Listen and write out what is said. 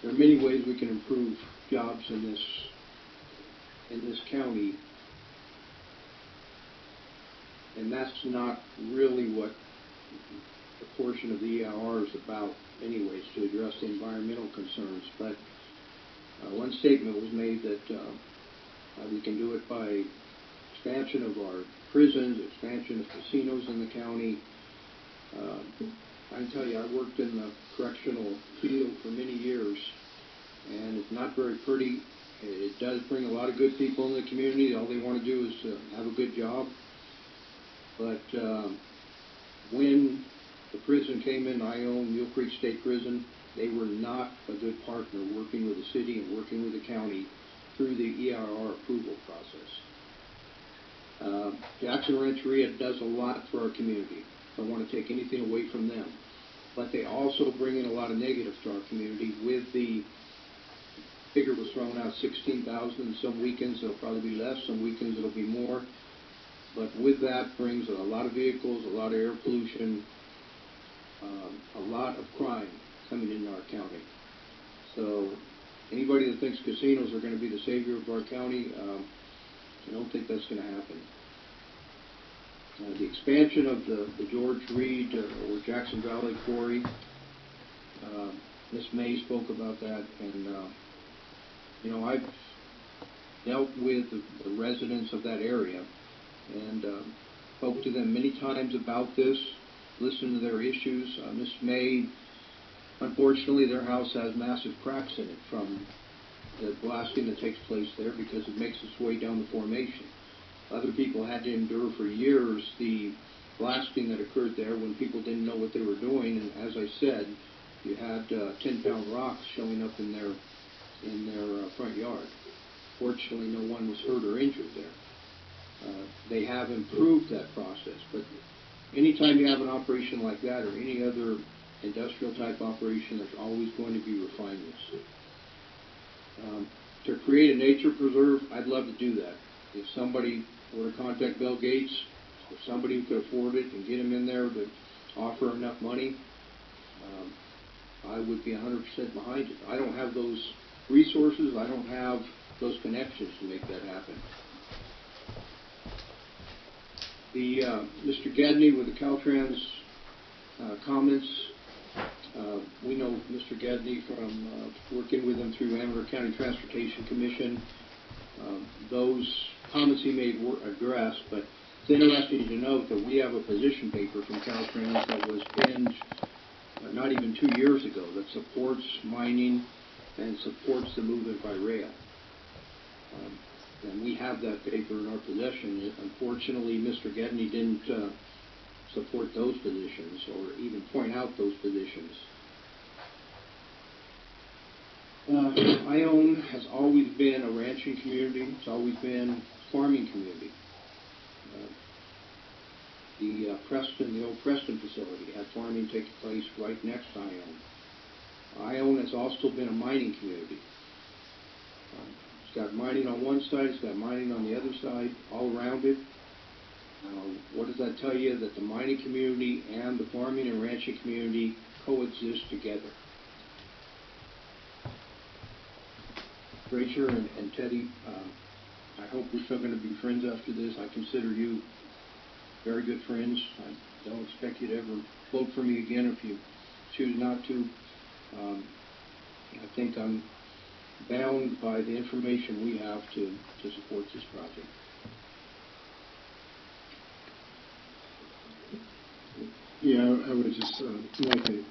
there are many ways we can improve jobs in this county, and that's not really what the portion of the EIR is about anyways, to address the environmental concerns. But one statement was made that we can do it by expansion of our prisons, expansion of casinos in the county. I can tell you, I worked in the correctional field for many years, and it's not very pretty. It does bring a lot of good people in the community. All they want to do is have a good job. But when the prison came in, I own Mule Creek State Prison, they were not a good partner working with the city and working with the county through the EIR approval process. Jackson Rancheria does a lot for our community. Don't want to take anything away from them. But they also bring in a lot of negatives to our community. With the figure was thrown out, 16,000. Some weekends it'll probably be less, some weekends it'll be more. But with that brings a lot of vehicles, a lot of air pollution, a lot of crime coming into our county. So anybody that thinks casinos are going to be the savior of our county, I don't think that's going to happen. The expansion of the George Reed or Jackson Valley Quarry, Ms. May spoke about that, and I've dealt with the residents of that area and spoke to them many times about this, listened to their issues. Ms. May, unfortunately, their house has massive cracks in it from the blasting that takes place there because it makes its way down the formation. Other people had to endure for years the blasting that occurred there when people didn't know what they were doing, and as I said, you had 10-pound rocks showing up in their front yard. Fortunately, no one was hurt or injured there. They have improved that process, but anytime you have an operation like that or any other industrial type operation, there's always going to be refinements. To create a nature preserve, I'd love to do that. If somebody were to contact Bill Gates, or somebody who could afford it and get him in there to offer enough money, I would be 100% behind it. I don't have those resources. I don't have those connections to make that happen. Mr. Gedney with the Caltrans comments. We know Mr. Gedney from working with him through Amador County Transportation Commission. Those comments he made were addressed, but it's interesting to note that we have a position paper from Caltrans that was penned not even 2 years ago that supports mining and supports the movement by rail. And we have that paper in our possession. Unfortunately, Mr. Gedney didn't support those positions or even point out those positions. Ione has always been a ranching community. It's always been a farming community. The old Preston facility had farming take place right next to Ione. Ione has also been a mining community. It's got mining on one side, it's got mining on the other side, all around it. What does that tell you? That the mining community and the farming and ranching community coexist together. Rachel and Teddy, I hope we're still going to be friends after this. I consider you very good friends. I don't expect you to ever vote for me again if you choose not to. I think I'm bound by the information we have to support this project. Yeah, I would just like to